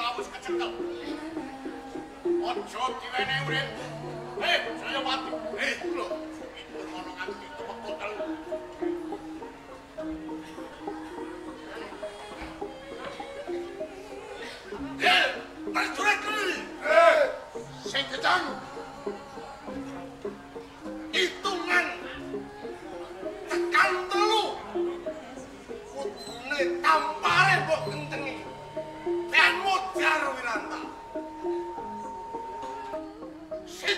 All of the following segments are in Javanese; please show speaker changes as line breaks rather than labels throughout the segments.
tahu kecekel. Ojo diwene urip. Saya mati. Lho. Itu ngono nganti tepek total. Prajurit keli. Sing kecang. Hitungan tekan 3. Kudune tampare mbok kentengi. Ben mudhar Wiranta. 1.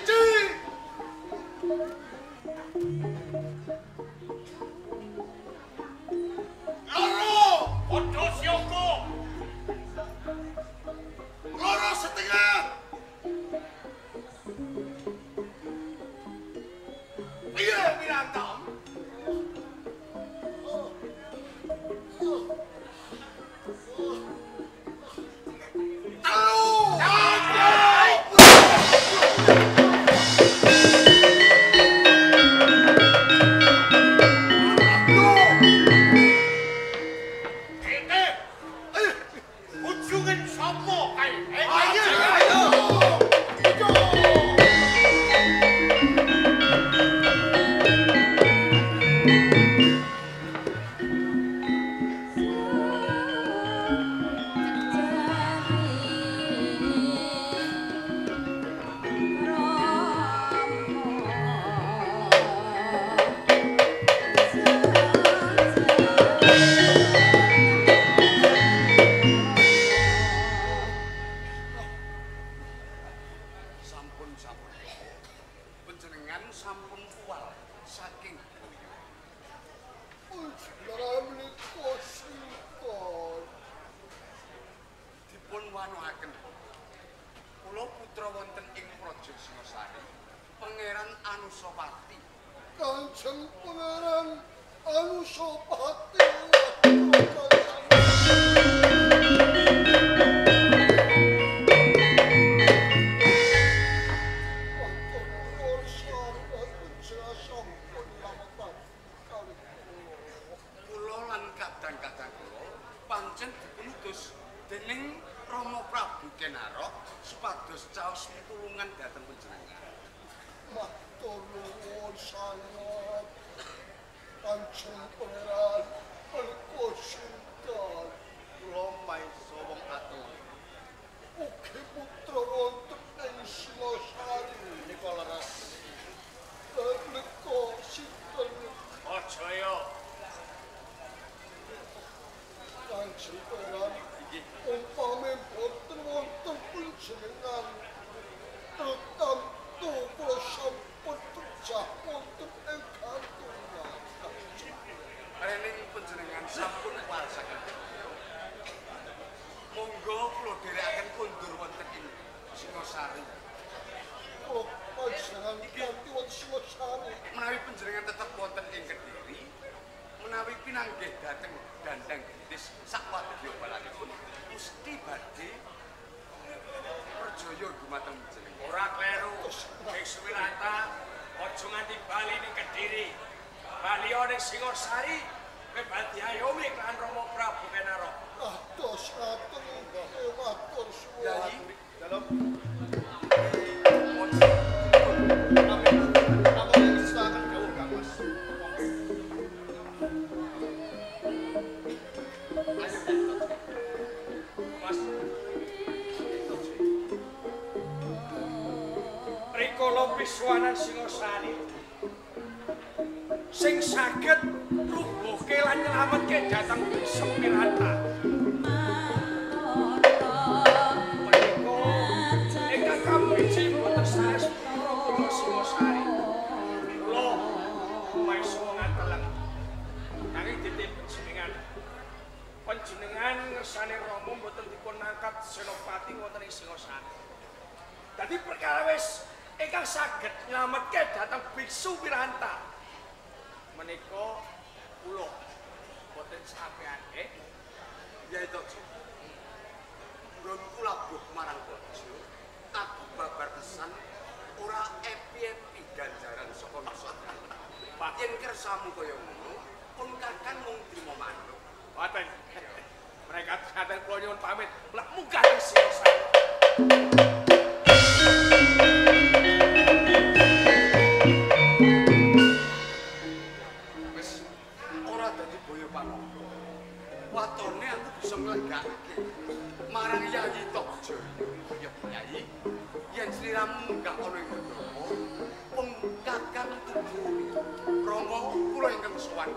Loro, padha siaga. 2,5. Piye Wiranta? Menawi panjenengan tetep wonten ing Kediri, menawi pinanggih dhateng Dandang Gentis sakwadya balanipun mesti badhe perjaya dumateng panjenengan.
Ora kleru, Biksu Wiranta aja nganti bali ning Kediri. Bali ning Singosari, kowe badhe ayomi kan Rama Prabu Kenaro.
Atos ngaten matur suwun.
Yayi, dalem
Rikala Wiswanan Singosari sing saged ngrubuhke lan nyelametke dhateng Biksu Wiranta. Panjenengan ngersane Rama mboten dipun angkat senopati wonten ing Singosari. Dadi perkara wis ingkang saged nyelametke dhateng Biksu Wiranta. Menika kula boten sampeyan
ya itu. Nggon kula buh marang bojo, aku babar pesan ora epi-epi ganjaran saka nusantara. Yen kersamu kaya ngono, pun kakang mung trimo manuk.
Boten. Mereka kadang kula nyuwun pamit lak munggah ing Singosari.
Wis ora dadi boyo panopo. Watone aku bisa nglegake marang Yayi Tokjo. Ya Yayi, yen sliramu gak ono ing Ndoro, pengkakan tubuh Rama kula ingkang sowan.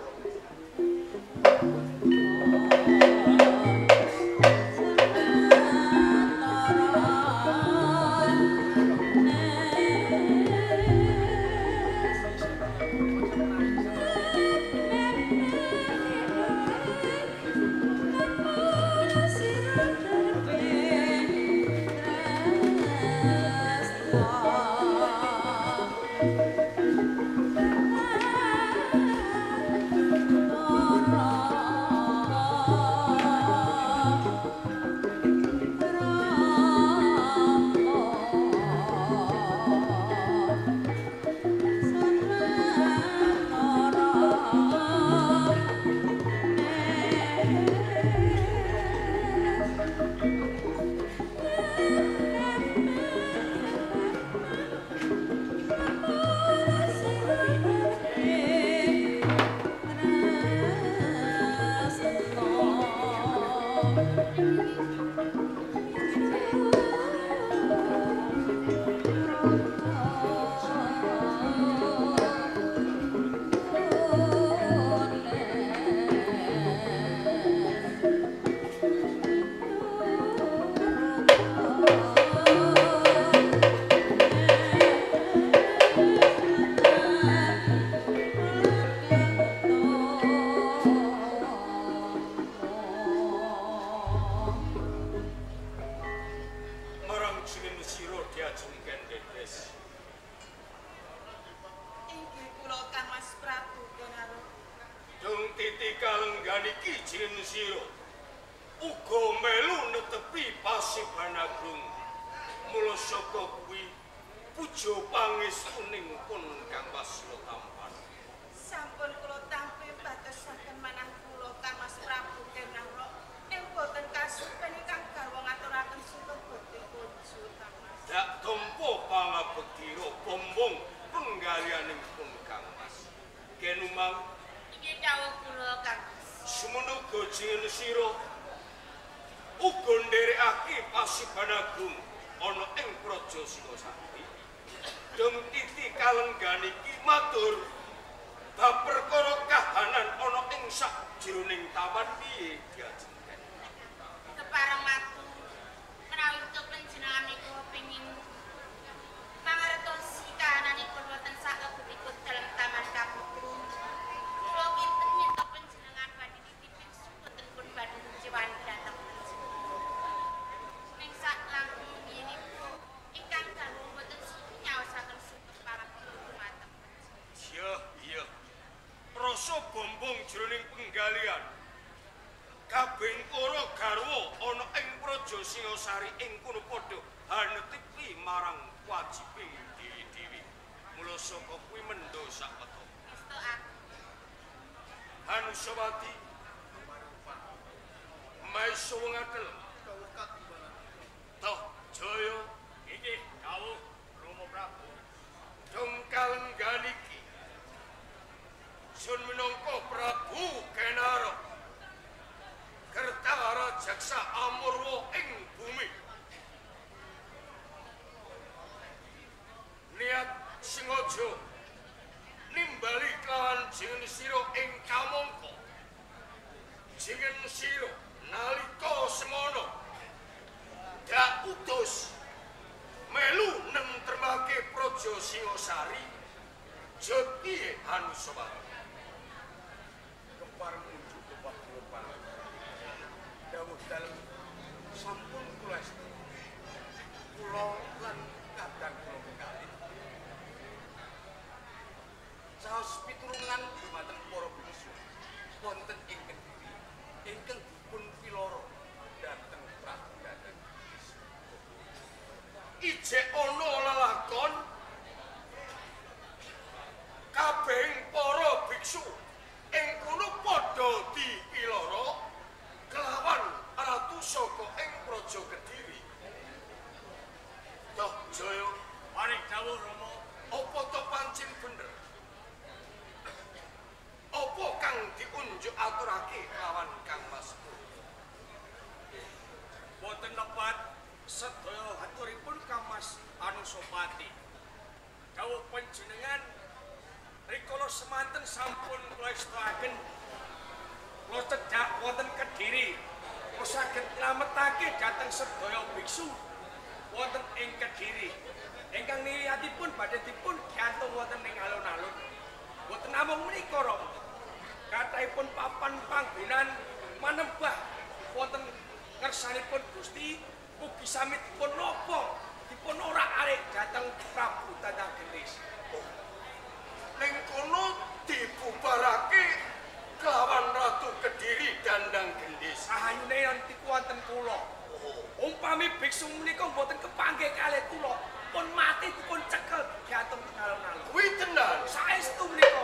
Ijek ono lelakon kabeh para biksu ing kono padha aturake lawan Kang Mas. Boten lepat sedaya haturipun Kang Mas Anusapati. Dawuh panjenengan rikala semanten sampun kula istirahaken kula cedhak wonten Kediri. Kula saged nylametake dhateng sedaya biksu wonten ing Kediri. Ingkang niyatipun badhe dipun gantung wonten ing alun-alun. Boten namung menika Rama. Kathahipun papan panggonan manembah wonten ngersanipun Gusti ugi sami dipun napa dipun orak-arik dhateng Prabu Tandanggendis.
Ning kono dibubarake kelawan Ratu Kediri Dandanggendis.
Sahayune nanti wonten kula. Umpami biksu menika mboten kepanggih kalih kula, pun mati dipun cekel gantung teng alun-alun.
Kuwi tenan.
Saestu menika.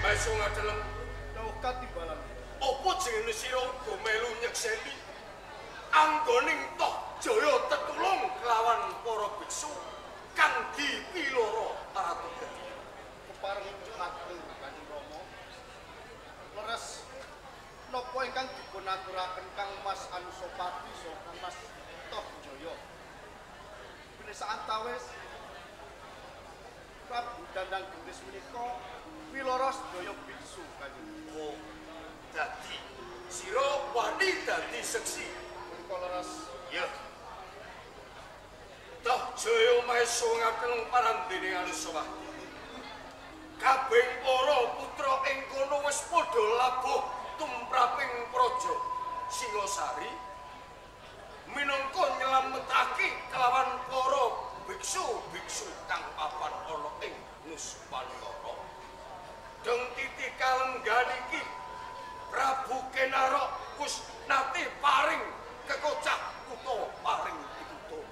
Masu ngadeleng
Jauh katimbalan.
apa jenenge sira uga melu nyekseni anggoning toh jaya tetulung kelawan para biksu kang dipiloro Ratu Kediri.
Kepareng matur Kanjeng Rama. Leres napa ingkang dipunaturaken Kang Mas Anusapati saha Kang Mas Tohjaya. Menika antawis Prabu Dandanggendis menika wiloro sedaya biksu Kanjeng.
Oh, dadi sira wani dadi seksi.
Menika leres
Ya. Toh jaya maeso ngaken parandene Anusapati. Kabeh para putra ing kono wis padha labuh tumraping praja Singasari minangka nyelametake kelawan para biksu-biksu kang papan ana ing Nuswantara. Deng titi kalenggan iki Prabu Kenarok wis nate paring kekocak utawa paring pitutur.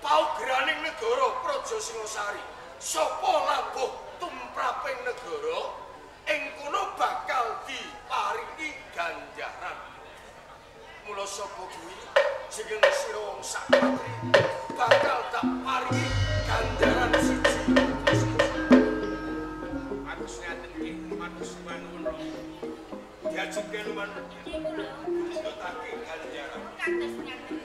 Paugraning negara Praja Singasari sapa labuh tumraping negara ing kono bakal diparingi ganjaran. Mula sapa kuwi jeneng sira wong sakatri bakal tak paringi ganjaran siji.
Matus ngaten nggih, matus nuwun Rama.
Diajuke luman
Nggih kula.
disutake ganjaran.
Kados ngaten.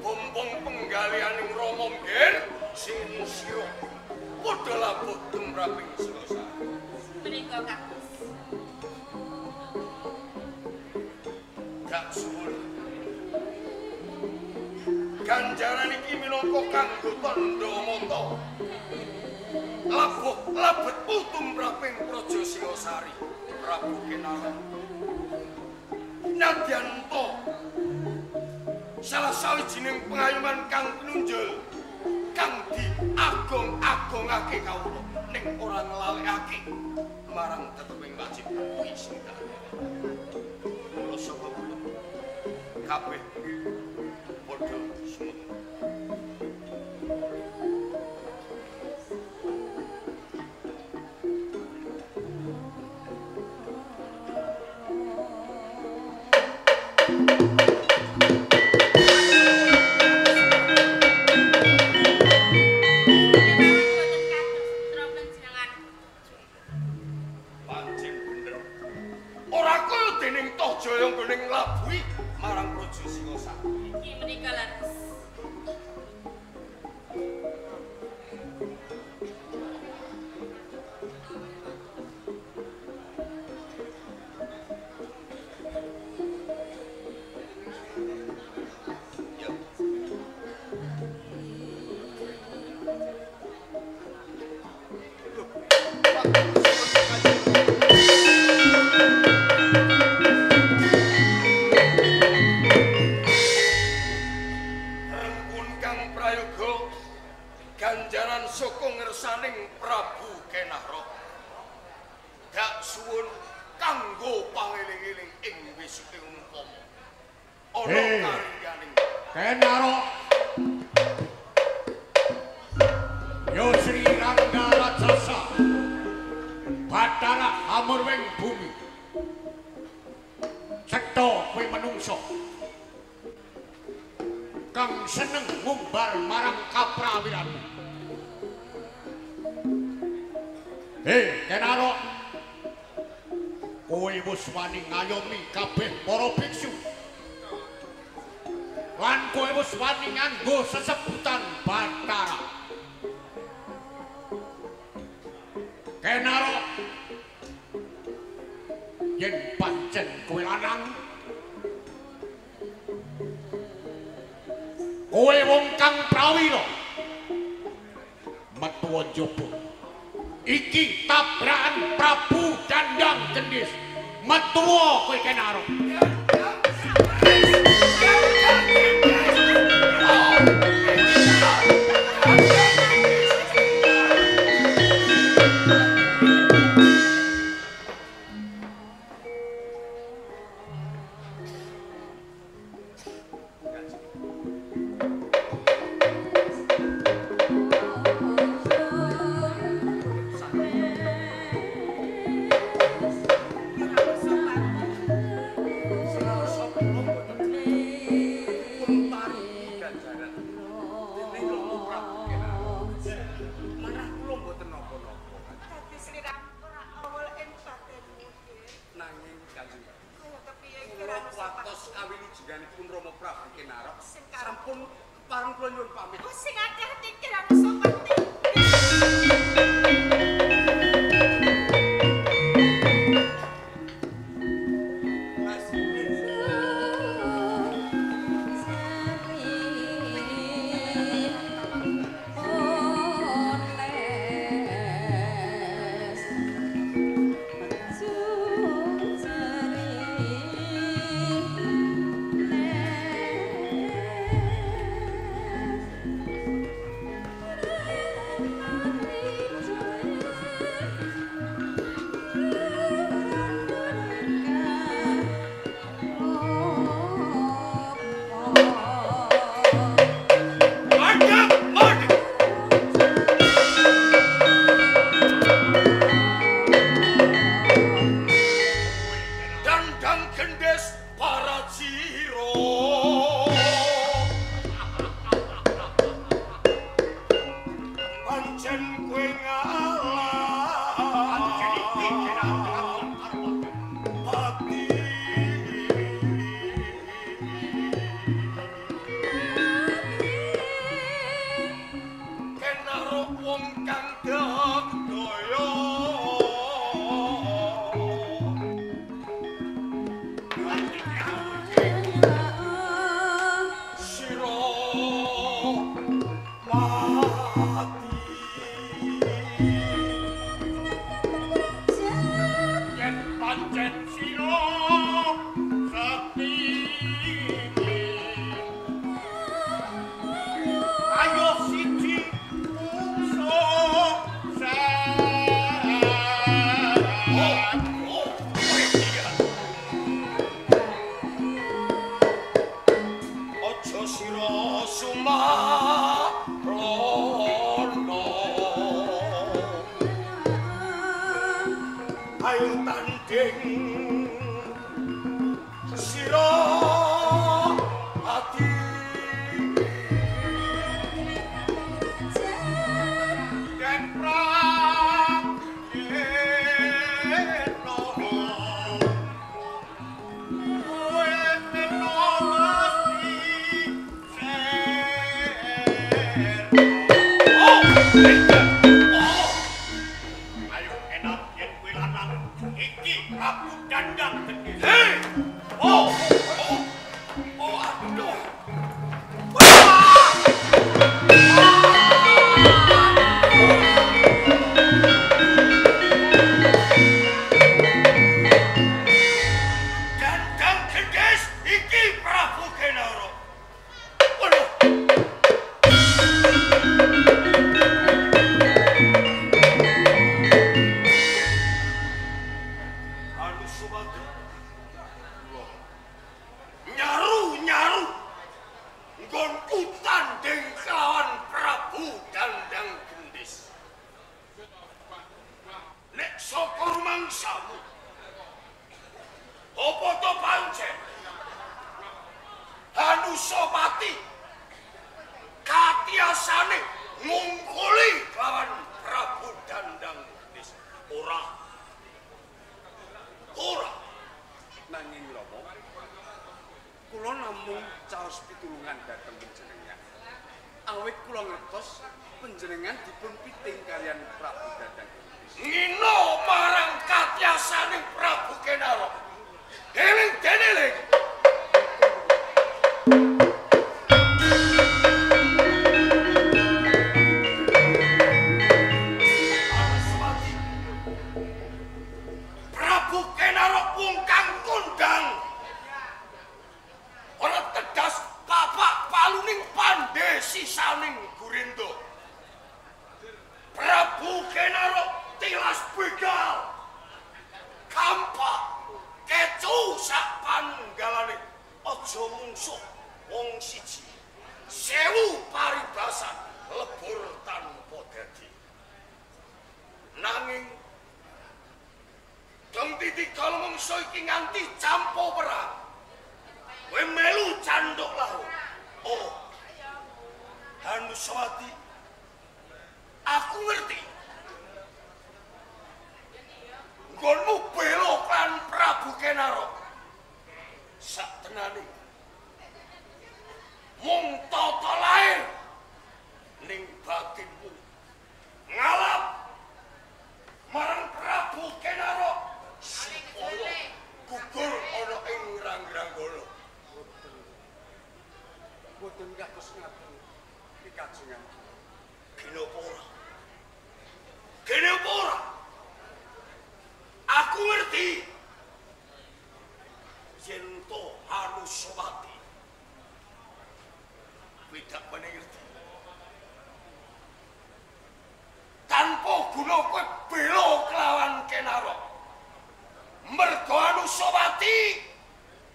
Pompong penggalianing Rama nggen sing sira padha labuh tumraping Singasari.
Menika kados.
Gak suwun. Ganjaran iki minangka kanggo tandha mata. Labuh labetmu tumraping Praja Singasari, Prabu Kenarok. Nadyan to salah sawijining pengayuman kang pinunjul kang diagung-agungake kawula ning ora ngelalekake marang teteping wajib kuwi sing tak. Mula saka kula kabeh padha sumut. Pancen bener. Ora kaya dening Tohjaya nggoning nglabuhi marang Praja Singasari.
Iki menika leres.
Ya. Rengkun kang prayoga ganjaran saka ngersaning Prabu Kenarok. Dak suwun kanggo pangeling-eling ing wisuke umpama. Ana
Hei.
karyaning
Kenarok Yo Sri Rangga Rajasa Bathara Hama pamurwing bumi. Cetha kowe manungsa kang seneng ngumbar marang kaprawiranmu. Kenaro, kowe wis wani ngayomi kabeh para biksu. Lan kowe wis wani nganggo sesebutan Bathara. Kenaro, yen pancen kowe lanang, kowe wong kang prawira, metu njaba. Iki tabrakan Prabu Dandang Gendis. Metu kowe Kenaro.
nek saka rumangsamu apa to pancen Anusapati katiasane ngungkuli lawan Prabu Dandang Gendis ora
nanging Rama kula namung caos pitulungan dhateng panjenengan awit kula ngertos panjenengan dipun piting kalian Prabu Dandang Gendis
ngino marang katiasane Prabu Kenaro eling deneling sisaning Gurindo Prabu Kenaro tilas begal kampak kecu sak pangalane aja mungsuh wong siji sewu paribasan lebur tanpa dadi nanging dong titik kalau mungsuh iki nganti campo perang kowe melu canduk lahu oh Anusapati, aku ngerti. Nggonmu bela kan Prabu Kenaro. Sak tenane. Mung tata lair ning batinmu. Ngalap marang Prabu Kenaro. Supaya gugur ana ing Rangranggana.
boten kados ngaten kajengan
Kene apa ora? Aku ngerti. Yen to Anusapati. Widak mengerti. Tanpa guna kowe bela kelawan Kenaro. Mergo Anusapati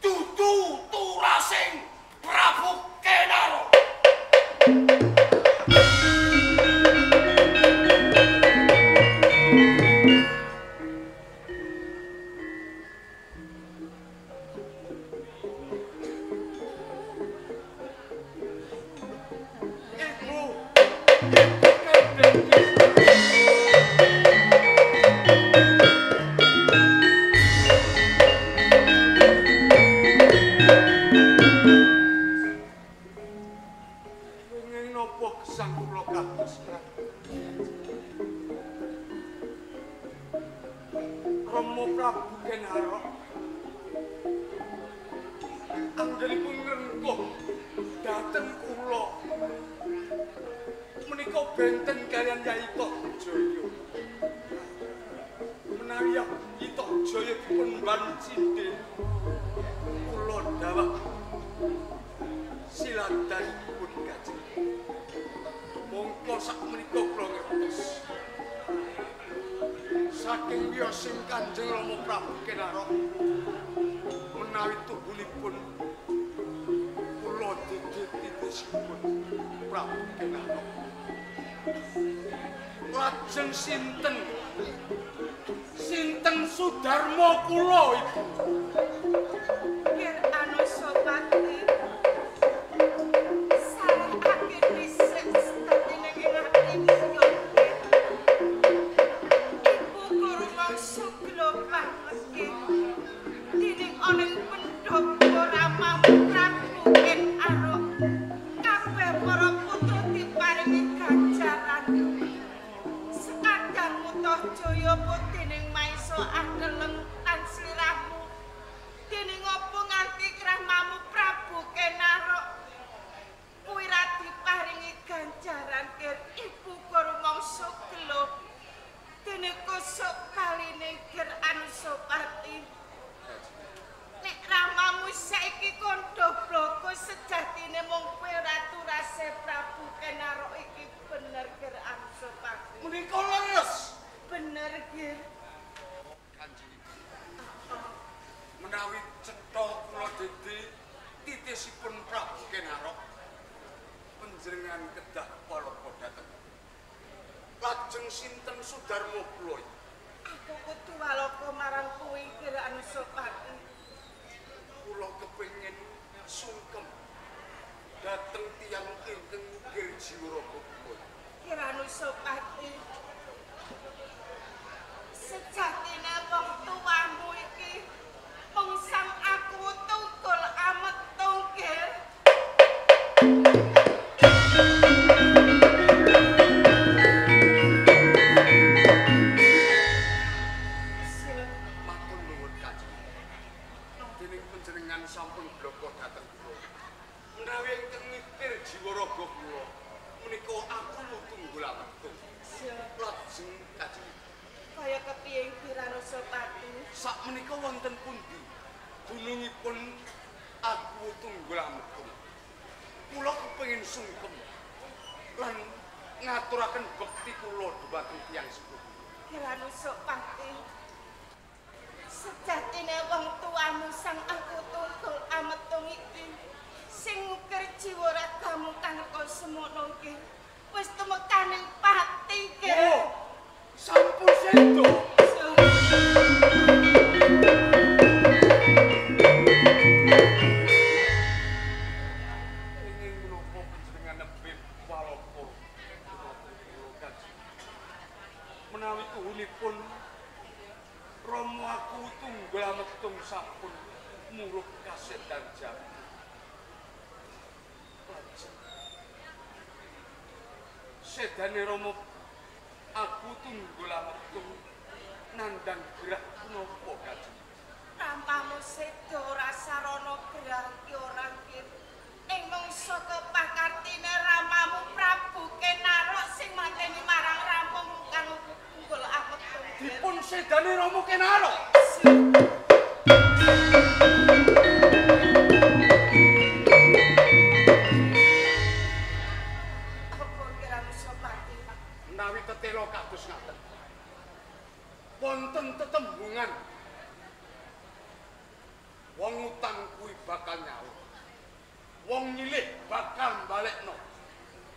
dudu turasing Prabu Kenaro.
Rama Prabu Kenaro anggenipun ngrengkuh dhateng kula menika benten kalian Yai Tokjaya menawi Yai Tokjaya dipun bancindhe kula dawuh siladanipun kajeng mongko sakmenika kula ngertos saking wiyosing Kanjeng Rama Prabu Kenaro menawi tubuhipun kula didhidhisipun Prabu Kenaro lajeng sinten Sudarma kula Ibu
Ger Anusapati sarake dhisik statine ing ati Oning pendhapa Ramamu Prabu Kenaro kabeh para putra diparingi ganjaran sekadang mutoh jaya dening maisa adeleng lan sliramu dening apa nganti Ramamu Prabu Kenaro kuwi ra diparingi ganjaran ker ibu Karumangsa gelo dene kusuk kaline ger Anusapati nek ramamu saiki kondo bloko sejatine mung kowe ratu rase Prabu Kenaro iki bener ger Anusapati
menika leres
bener ger
Kanjeng menawi cetha kula dadi titisipun Prabu Kenaro panjenengan kedah palapa dhateng lajeng sinten Sudarma kula
Aku kudu walaka marang kuwi Kira Anusapati.
Kula kepengin sungkem dhateng tiyang ingkang ngukir jiwaraga kula.
Kira Anusapati. Sejatine wong tuamu iki mung sang aku tunggul amet tunggil.
Matur nuwun Kanjeng. Dening panjenengan sampun bloko dhateng kula. Menawi ingkang ngukir jiwaraga kula menika aku tunggul ametung. Lajeng Kanjeng
Kaya kepiye Kira Anusapati?
sak menika wonten pundi dunungipun aku tunggul ametung. Kula kepengin sungkem lan ngaturaken bekti kula dhumateng tiyang sepuh.
Kira Anusapati. Sejatine wong tuamu sang aku tunggul ametung iki sing ngukir jiwa ragamu kang kaya semono iki wis tumekaning pati ki.
Oh, sampun sedo. Ingin menapa panjenengan nembe walaka menawi tuhunipun Rama aku tunggal ametung sampun muruh kasedan jati. Lajeng sedane Rama aku tunggal ametung nandang gerah punapa Kanjeng.
Rampamu sedo ora sarana gerah ki ora kir. Ing mangsa kepakartine ramamu Prabu Kenarok sing mateni marang rampung kang tunggul ametung.
Dipun sedane Rama Kenarok.
Apa Kira Anusapati?
Menawi tetela kados ngaten. Wonten tetembungan wong utang kuwi bakal nyaur. Wong nyilih bakal balekno.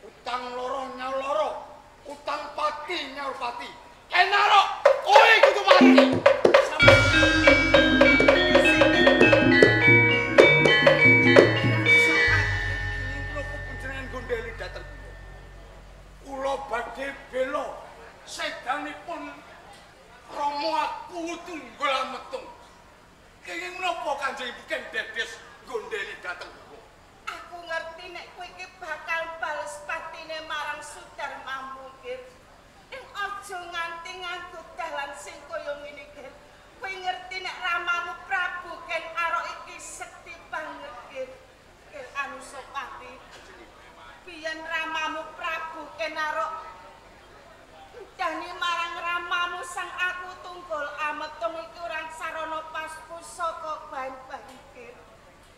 Utang loro nyaur loro, utang pati nyaur pati. Kenarok, kowe kudu mati. Ingin kula panjenengan gondeli dhateng kula. Kula badhe bela sedanipun Rama aku tunggul ametung. Kenging menapa Kanjeng Ibu Ken Dedes gondeli dhateng kula?
Aku ngerti nek kowe iki bakal bales patine marang Sudarmamu, Gir. Ing aja nganti nganggo dalan sing kaya ngene, Gir. Kowe ngerti nek ramamu Prabu Ken Arok iki sekti banget, Gir. Gir Anusapati. Biyen ramamu Prabu Ken Arok dani marang ramamu sang aku tunggul ametung iki ora sarana pas pusaka bahan-bahan, Gir.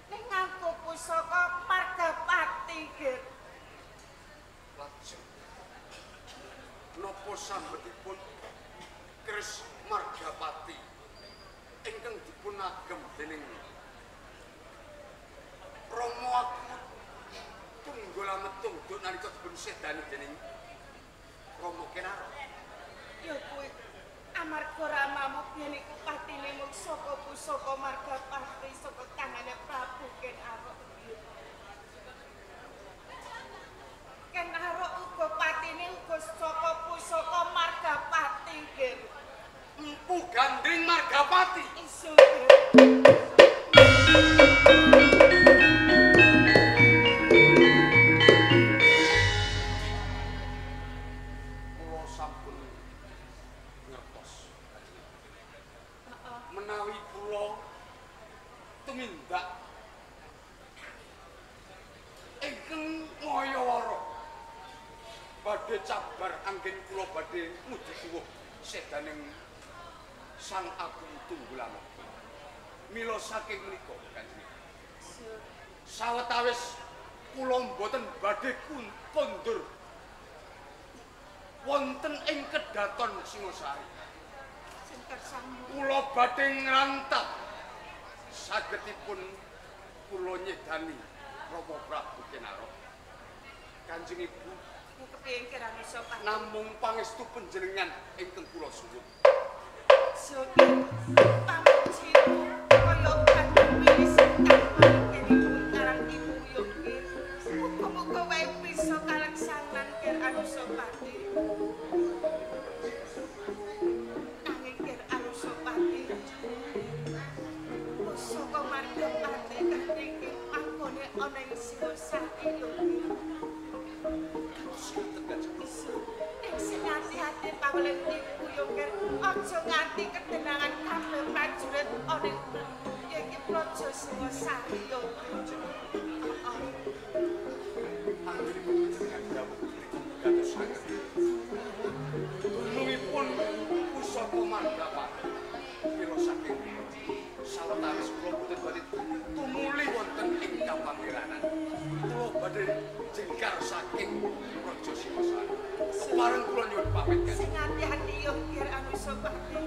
Ning nganggo pusaka Margapati, Gir.
Lajeng napa sambetipun Kris Margapati ingkang dipun agem dening Rama aku tunggul ametung duk nalika dipun sedani dening Rama Kenarok.
Ya kuwi amarga ramamu biyen iku patine mung saka pusaka Margapati saka tangane Prabu Ken Arok. Ken Arok uga patine uga saka pusaka Margapati, Gir.
Empu gandring Margapati.
Iso, Gir.
Kula sampun ngertos. Menawi kula tumindak ingkang ngayawara badhe cabar anggen kula badhe muji tuwuh sedaning sang aku tunggul ametung. Mila saking menika Kanjeng. Sawetawis kula mboten badhe kondur wonten ing kedaton Singosari.
Sing kersamu.
Kula badhe ngrantap sagedipun kula nyedani Rama Prabu Kenarok. Kanjeng Ibu
Kepiye Kira Anusapati?
namung pangestu panjenengan ingkang kula suwun.
Biksu pamujimu kaya banyu wili sing tanpa kenipun karang ibu yukir. Muga-muga wae bisa kaleksanan Ger Anusapati. Nanging Ger Anusapati saka Margapati kanthi mangkone ana ing Singosari yukir. Sing hati-hati pawelen ibu yukir aja nganti kedenangan kabeh prajurit ana ing iki praja Singosari yukir.
Dunungipun pusaka Margapati kira saking sawetawis kula boten badhe tumuli wonten ing kapangiranan. Kula badhe jengkar saking Praja Singosari. Kepareng kula nyuwun pamit.
Sing hati-hati yo Ger Anusapati.